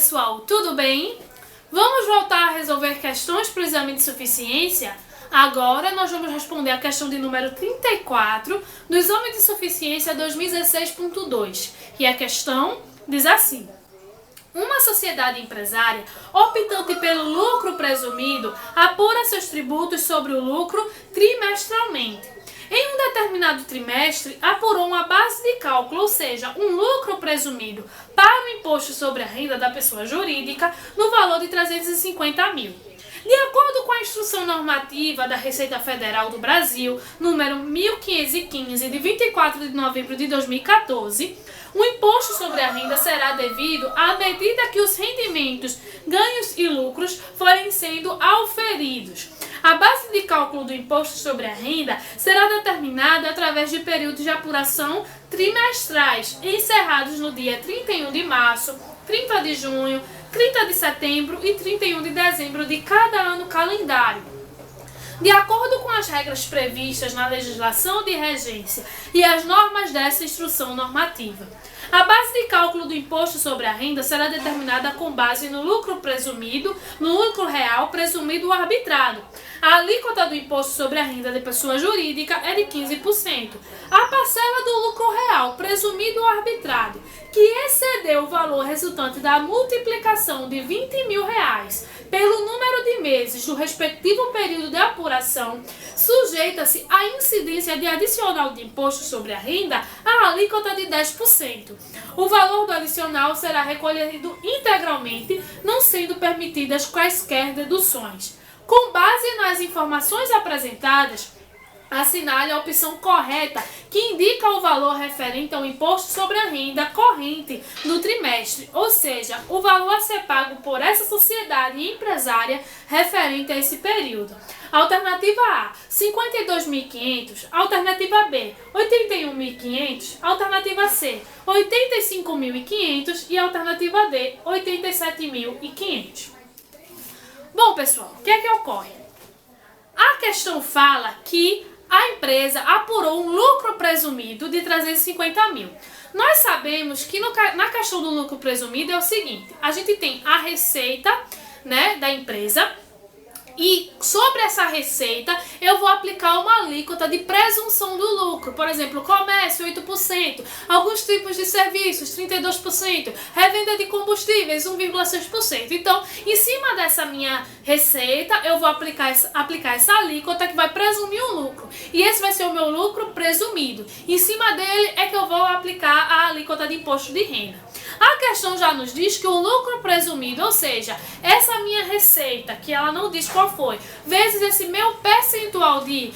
pessoal, tudo bem? Vamos voltar a resolver questões para o exame de suficiência? Agora nós vamos responder a questão de número 34 do exame de suficiência 2016.2 e a questão diz assim: uma sociedade empresária, optante pelo lucro presumido, apura seus tributos sobre o lucro trimestralmente. Em um determinado trimestre, apurou uma base de cálculo, ou seja, um lucro presumido para o imposto sobre a renda da pessoa jurídica no valor de 350 mil. De acordo com a Instrução Normativa da Receita Federal do Brasil, número 1515, de 24 de novembro de 2014, o imposto sobre a renda será devido à medida que os rendimentos, ganhos e lucros forem sendo auferidos. A base de cálculo do imposto sobre a renda será determinada através de períodos de apuração trimestrais, encerrados no dia 31 de março, 30 de junho, 30 de setembro e 31 de dezembro de cada ano calendário. De acordo com as regras previstas na legislação de regência e as normas dessa instrução normativa, a base de cálculo do imposto sobre a renda será determinada com base no lucro presumido, no lucro real presumido ou arbitrado. A alíquota do imposto sobre a renda de pessoa jurídica é de 15%. A parcela do lucro real presumido ou arbitrado, que exceder o valor resultante da multiplicação de R$20 mil pelo número de meses do respectivo período de apuração, sujeita-se à incidência de adicional de imposto sobre a renda à alíquota de 10%. O valor do adicional será recolhido integralmente, não sendo permitidas quaisquer deduções. Com base nas informações apresentadas, assinale a opção correta que indica o valor referente ao imposto sobre a renda corrente do trimestre, ou seja, o valor a ser pago por essa sociedade empresária referente a esse período. Alternativa A, 52.500. Alternativa B, 81.500. Alternativa C, 85.500. E alternativa D, 87.500. Bom, pessoal, o que é que ocorre? A questão fala que a empresa apurou um lucro presumido de 350 mil. Nós sabemos que na questão do lucro presumido é o seguinte: a gente tem a receita, da empresa, e sobre essa receita eu vou aplicar uma alíquota de presunção do lucro. Por exemplo, comércio 8%, alguns tipos de serviços 32%, revenda de combustíveis 1,6%. Então, em cima dessa minha receita, eu vou aplicar essa alíquota que vai presumir o lucro. E esse vai ser o meu lucro presumido. Em cima dele é que eu vou aplicar a alíquota de imposto de renda. A questão já nos diz que o lucro presumido, ou seja, essa minha receita, que ela não diz qual foi, vezes esse meu percentual de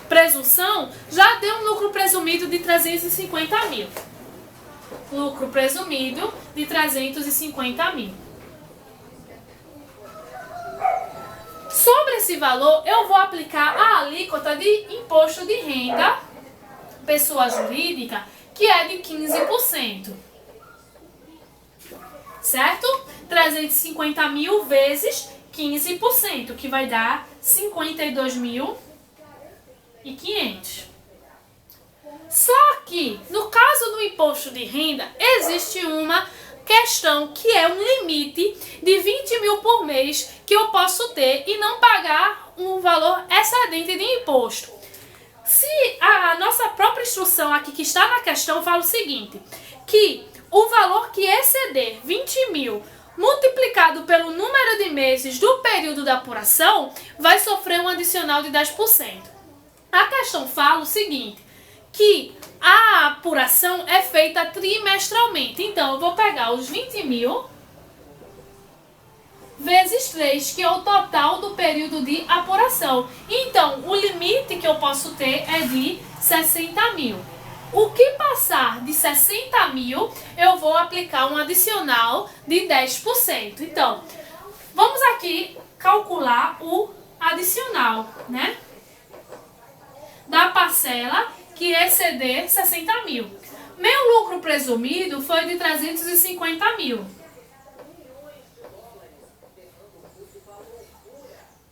presunção, já deu um lucro presumido de 350 mil. Lucro presumido de 350 mil. Sobre esse valor, eu vou aplicar a alíquota de imposto de renda, pessoa jurídica, que é de 15%. Certo? 350 mil vezes 15%, que vai dar 52.500. Só que, no caso do imposto de renda, existe uma questão que é um limite de 20 mil por mês que eu posso ter e não pagar um valor excedente de imposto. Se a nossa própria instrução aqui que está na questão fala o seguinte, que o valor que exceder 20 mil multiplicado pelo número de meses do período da apuração vai sofrer um adicional de 10%. A questão fala o seguinte, que a apuração é feita trimestralmente. Então, eu vou pegar os 20 mil vezes 3, que é o total do período de apuração. Então, o limite que eu posso ter é de 60 mil. O que passar de 60 mil, eu vou aplicar um adicional de 10%. Então, vamos aqui calcular o adicional, da parcela que exceder 60 mil. Meu lucro presumido foi de 350 mil.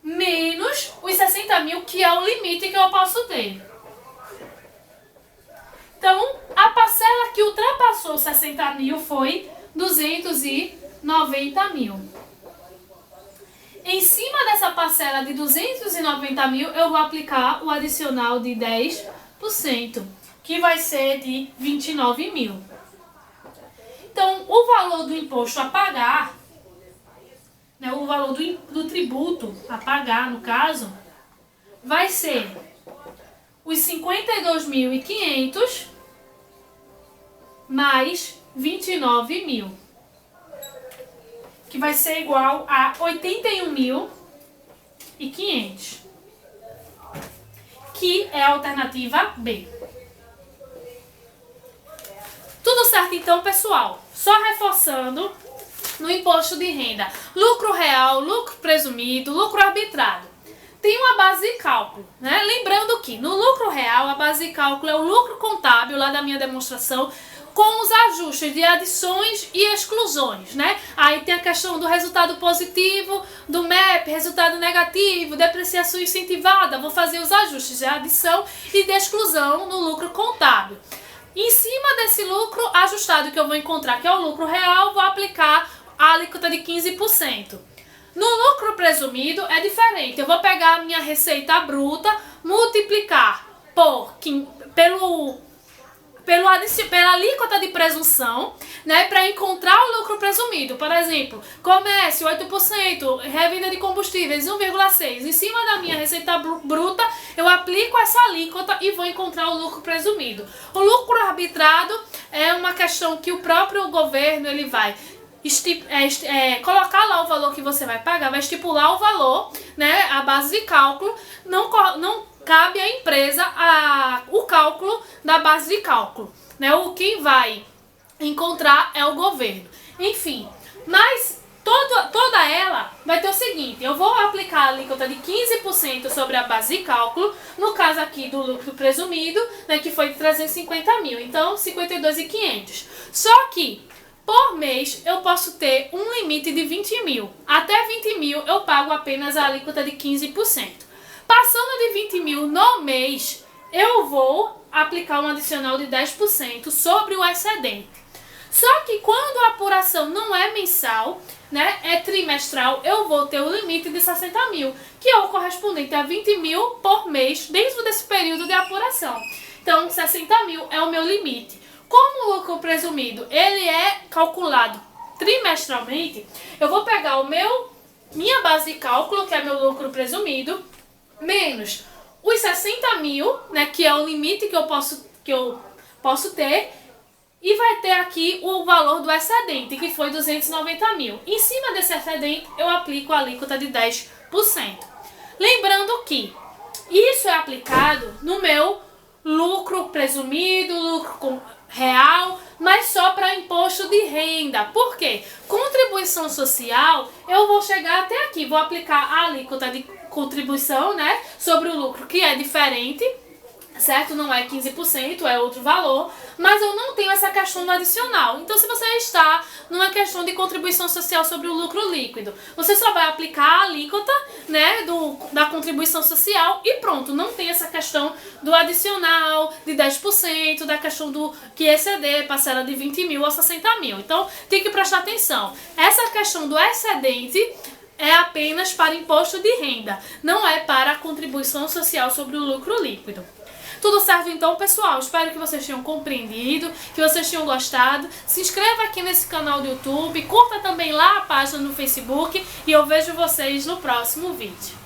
Menos os 60 mil, que é o limite que eu posso ter. Então, a parcela que ultrapassou 60 mil foi 250 290 mil. Em cima dessa parcela de 290 mil, eu vou aplicar o adicional de 10%, que vai ser de 29 mil. Então, o valor do imposto a pagar, né, o valor do tributo a pagar, no caso, vai ser os 52.500 mais 29 mil, que vai ser igual a 81.500, que é a alternativa B. Tudo certo então, pessoal? Só reforçando, no imposto de renda, lucro real, lucro presumido, lucro arbitrado, tem uma base de cálculo, né? Lembrando que no lucro real, a base de cálculo é o lucro contábil lá da minha demonstração, com os ajustes de adições e exclusões, né? Aí tem a questão do resultado positivo, do MEP, resultado negativo, depreciação incentivada. Vou fazer os ajustes de adição e de exclusão no lucro contábil. Em cima desse lucro ajustado que eu vou encontrar, que é o lucro real, vou aplicar a alíquota de 15%. No lucro presumido é diferente. Eu vou pegar a minha receita bruta, multiplicar pela alíquota de presunção, né, para encontrar o lucro presumido. Por exemplo, comércio 8%, revenda de combustíveis 1,6%. Em cima da minha receita bruta, eu aplico essa alíquota e vou encontrar o lucro presumido. O lucro arbitrado é uma questão que o próprio governo ele vai colocar lá o valor que você vai pagar, vai estipular o valor, né, a base de cálculo. Não cabe à empresa o cálculo da base de cálculo, né? Quem vai encontrar é o governo. Enfim, mas toda ela vai ter o seguinte: eu vou aplicar a alíquota de 15% sobre a base de cálculo, no caso aqui do lucro presumido, né, que foi de 350 mil, então 52.500. Só que por mês eu posso ter um limite de 20 mil. Até 20 mil eu pago apenas a alíquota de 15%. Passando de 20 mil no mês, eu vou aplicar um adicional de 10% sobre o excedente. Só que quando a apuração não é mensal, né, é trimestral, eu vou ter o limite de 60 mil, que é o correspondente a 20 mil por mês dentro desse período de apuração. Então, 60 mil é o meu limite. Como o lucro presumido ele é calculado trimestralmente, eu vou pegar minha base de cálculo, que é meu lucro presumido, menos os 60 mil, né, que é o limite que eu posso ter, e vai ter aqui o valor do excedente, que foi 290 mil. Em cima desse excedente, eu aplico a alíquota de 10%. Lembrando que isso é aplicado no meu lucro presumido, lucro real, mas só para imposto de renda. Por quê? Contribuição social, eu vou chegar até aqui, vou aplicar a alíquota de contribuição, né, sobre o lucro, que é diferente, certo? Não é 15%, é outro valor, mas eu não tenho essa questão do adicional. Então, se você está numa questão de contribuição social sobre o lucro líquido, você só vai aplicar a alíquota, né, da contribuição social e pronto, não tem essa questão do adicional de 10%, da questão do que exceder, parcela de 20 mil ou 60 mil. Então, tem que prestar atenção. Essa questão do excedente é apenas para imposto de renda, não é para a contribuição social sobre o lucro líquido. Tudo certo então, pessoal? Espero que vocês tenham compreendido, que vocês tenham gostado. Se inscreva aqui nesse canal do YouTube, curta também lá a página no Facebook e eu vejo vocês no próximo vídeo.